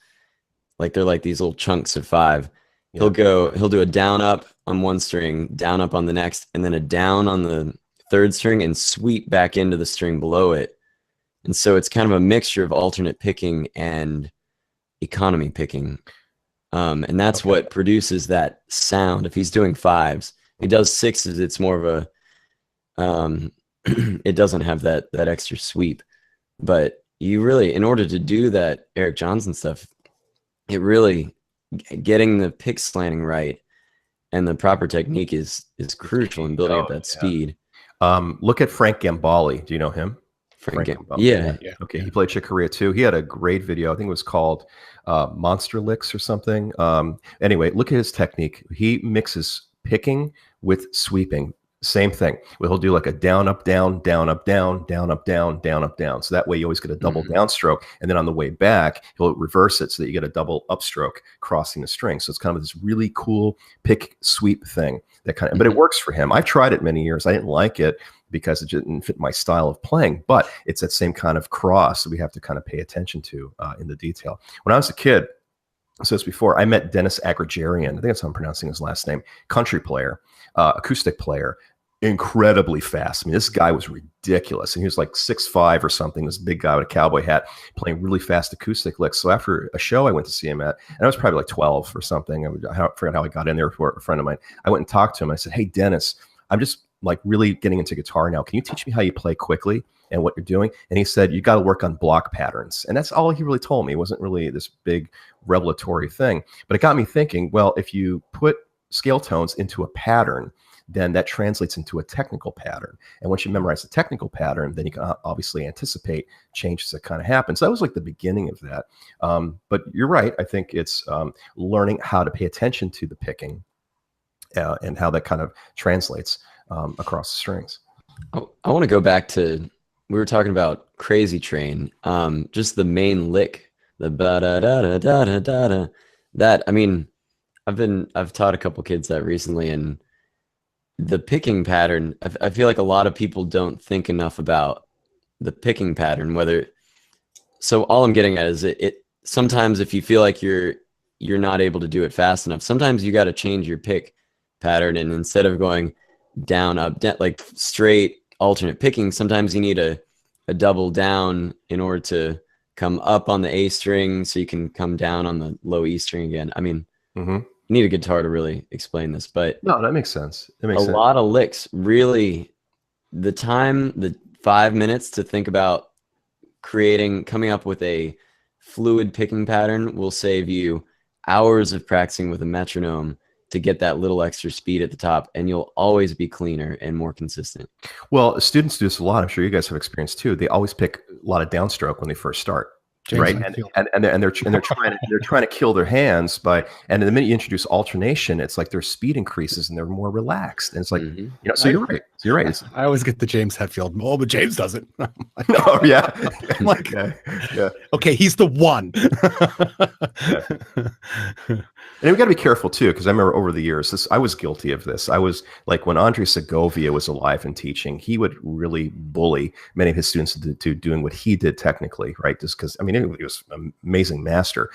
like they're like these little chunks of 5, he'll do a down up on one string, down up on the next, and then a down on the 3rd string, and sweep back into the string below it. And so it's kind of a mixture of alternate picking and economy picking. And that's what produces that sound. If he's doing 5s, he does 6s, it's more of a, it doesn't have that extra sweep. But you really, in order to do that Eric Johnson stuff, it really, getting the pick slanting right and the proper technique is crucial in building up that speed. Look at Frank Gambale. Do you know him? Yeah. Okay, he played Chick Corea too. He had a great video. I think it was called Monster Licks or something. Anyway, look at his technique. He mixes picking with sweeping. Same thing. He'll do like a down, up, down, down, up, down, down, up, down, down, up, down. So that way you always get a double downstroke. And then on the way back, he'll reverse it so that you get a double upstroke crossing the string. So it's kind of this really cool pick sweep thing that kind of, but it works for him. I've tried it many years. I didn't like it because it didn't fit my style of playing, but it's that same kind of cross that we have to kind of pay attention to in the detail. When I was a kid, I said this before, I met Dennis Agrigerian. I think that's how I'm pronouncing his last name. Country player, acoustic player, incredibly fast. I mean, this guy was ridiculous, and he was like 6'5" or something. This big guy with a cowboy hat playing really fast acoustic licks. So after a show I went to see him at, and I was probably like 12 or something. I forgot how I got in there for a friend of mine. I went and talked to him. I said, "Hey, Dennis, I'm just like really getting into guitar now. Can you teach me how you play quickly and what you're doing?" And he said, "You got to work on block patterns." And that's all he really told me. It wasn't really this big revelatory thing, but it got me thinking, well, if you put scale tones into a pattern, then that translates into a technical pattern. And once you memorize the technical pattern, then you can obviously anticipate changes that kind of happen. So that was like the beginning of that. But you're right. I think it's learning how to pay attention to the picking and how that kind of translates across the strings. I want to go back to, we were talking about Crazy Train, just the main lick, the ba da da da da da da da. That, I mean, I've taught a couple kids that recently, and the picking pattern, I feel like a lot of people don't think enough about the picking pattern, so all I'm getting at is it sometimes if you feel like you're not able to do it fast enough, sometimes you got to change your pick pattern, and instead of going down, up, down, like straight alternate picking, sometimes you need a double down in order to come up on the A string so you can come down on the low E string again. I mean, you need a guitar to really explain this, but no, that makes sense. It makes a lot of licks, really, the 5 minutes to think about coming up with a fluid picking pattern will save you hours of practicing with a metronome to get that little extra speed at the top, and you'll always be cleaner and more consistent. Well, students do this a lot. I'm sure you guys have experience too. They always pick a lot of downstroke when they first start. James, right, and they're trying to kill their hands and the minute you introduce alternation, it's like their speed increases and they're more relaxed, and it's like So you're right. I always get the James Hetfield. Oh, but James doesn't. Like, oh yeah, I'm like, yeah. Okay, he's the one. And we got to be careful too, because I remember over the years, I was guilty of this. I was like, when Andre Segovia was alive and teaching, he would really bully many of his students to doing what he did technically, right? Just because, I mean, he was an amazing master.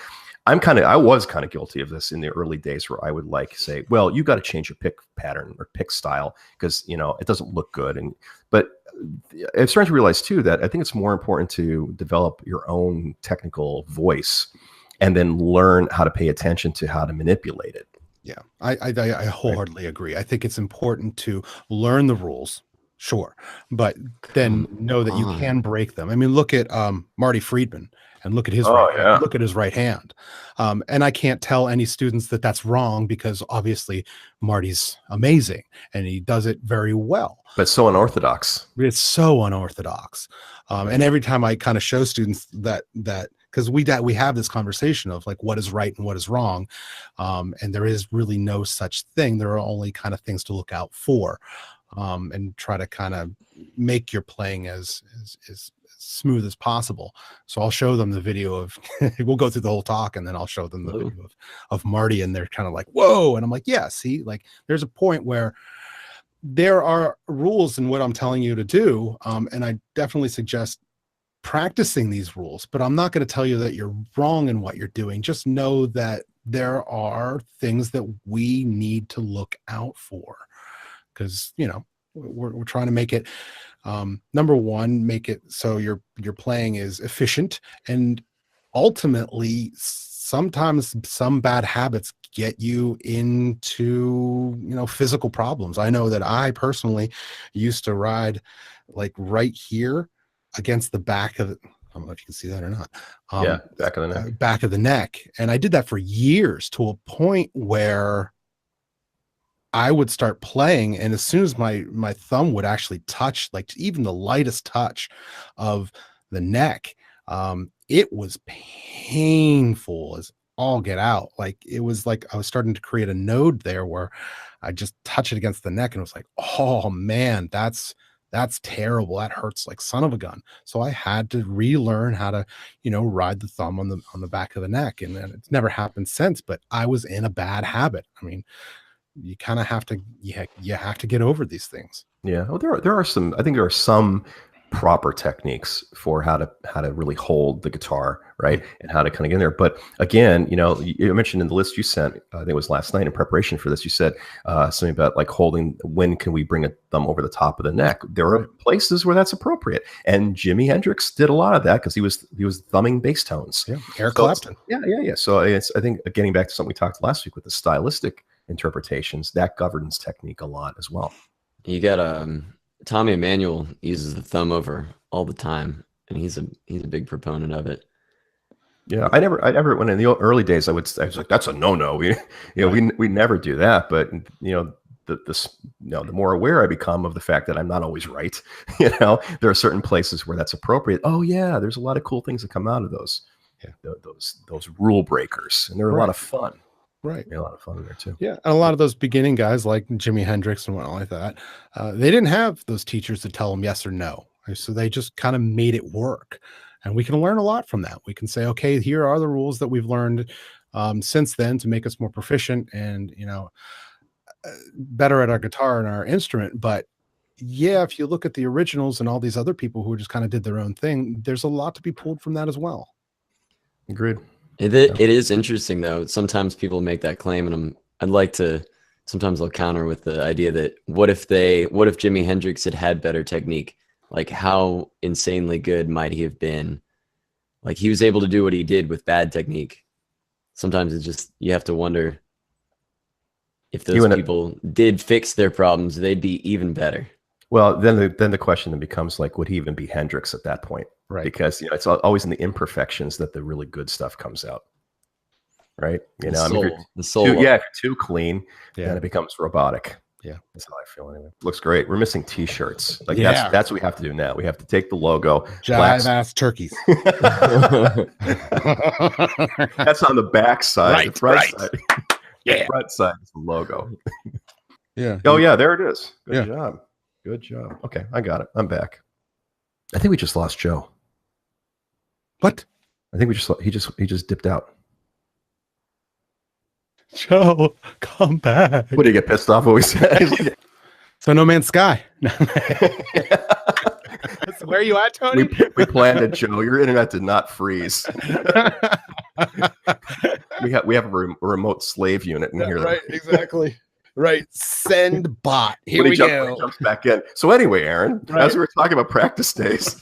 I was kind of guilty of this in the early days, where I would like say, well, you got to change your pick pattern or pick style because it doesn't look good. But I'm starting to realize too that I think it's more important to develop your own technical voice and then learn how to pay attention to how to manipulate it. Yeah, I wholeheartedly agree. I think it's important to learn the rules, sure, but then know that you can break them. I mean, look at Marty Friedman and look at his look at his right hand. And I can't tell any students that that's wrong, because obviously Marty's amazing and he does it very well. But so unorthodox. It's so unorthodox. And every time I kind of show students that because we have this conversation of like what is right and what is wrong, and there is really no such thing. There are only kind of things to look out for, and try to kind of make your playing as smooth as possible. So I'll show them the video of we'll go through the whole talk, and then I'll show them the video of Marty, and they're kind of like, whoa. And I'm like, yeah, see, like there's a point where there are rules in what I'm telling you to do, and I definitely suggest practicing these rules, but I'm not going to tell you that you're wrong in what you're doing. Just know that there are things that we need to look out for, because we're trying to make it number one, make it so your playing is efficient, and ultimately sometimes some bad habits get you into physical problems. I know that I personally used to ride like right here against the back of I don't know if you can see that or not. Back of the neck. Back of the neck. And I did that for years, to a point where I would start playing, and as soon as my thumb would actually touch, like even the lightest touch of the neck, it was painful as all get out. Like it was like I was starting to create a node there where I just touch it against the neck, and it was like, oh man, that's terrible. That hurts like son of a gun. So I had to relearn how to, ride the thumb on the back of the neck. And then it's never happened since, but I was in a bad habit. I mean, you kind of have to, you have to get over these things. Yeah. Well, there are some proper techniques for how to really hold the guitar right? And how to kind of get in there. But again, you mentioned in the list you sent, I think it was last night in preparation for this, you said something about like holding, when can we bring a thumb over the top of the neck? There are places where that's appropriate. And Jimi Hendrix did a lot of that because he was thumbing bass tones. Yeah. Eric Clapton. Yeah. So I think getting back to something we talked last week with the stylistic interpretations, that governs technique a lot as well. You got Tommy Emmanuel uses the thumb over all the time, and he's a big proponent of it. Yeah, I never when in the early days I was like, that's a no. We never do that. But the more aware I become of the fact that I'm not always right, there are certain places where that's appropriate. Oh yeah, there's a lot of cool things that come out of those. Yeah, those rule breakers, and they're a lot of fun. Right. A lot of fun in there too. Yeah. And a lot of those beginning guys like Jimi Hendrix and whatnot like that, they didn't have those teachers to tell them yes or no. So they just kind of made it work. And we can learn a lot from that. We can say, okay, here are the rules that we've learned since then to make us more proficient and, better at our guitar and our instrument. But yeah, if you look at the originals and all these other people who just kind of did their own thing, there's a lot to be pulled from that as well. Agreed. It is interesting though. Sometimes people make that claim, and I'd like to. Sometimes I'll counter with the idea that what if Jimi Hendrix had better technique? Like how insanely good might he have been? Like he was able to do what he did with bad technique. Sometimes it's just you have to wonder if those people did fix their problems, they'd be even better. Well, then the question then becomes like, would he even be Hendrix at that point? Right. Because it's always in the imperfections that the really good stuff comes out. Right. The soul. If you're too clean, then it becomes robotic. Yeah. That's how I feel anyway. Looks great. We're missing t-shirts. Like that's what we have to do now. We have to take the logo. Jive ass turkeys. That's on the back side. Right. The front side. Yeah. The front side is the logo. Yeah. Oh yeah, there it is. Good job. Good job. Okay, I got it. I'm back. I think we just lost Joe. What? I think he just dipped out. Joe, come back. What, did he get pissed off what we said? So No Man's Sky. Where are you at, Tony? We planned it, Joe. Your internet did not freeze. we have a remote slave unit in here. Right, exactly. Right. Send bot. Here we go. Jumps back in. So anyway, Aaron, as we were talking about practice days.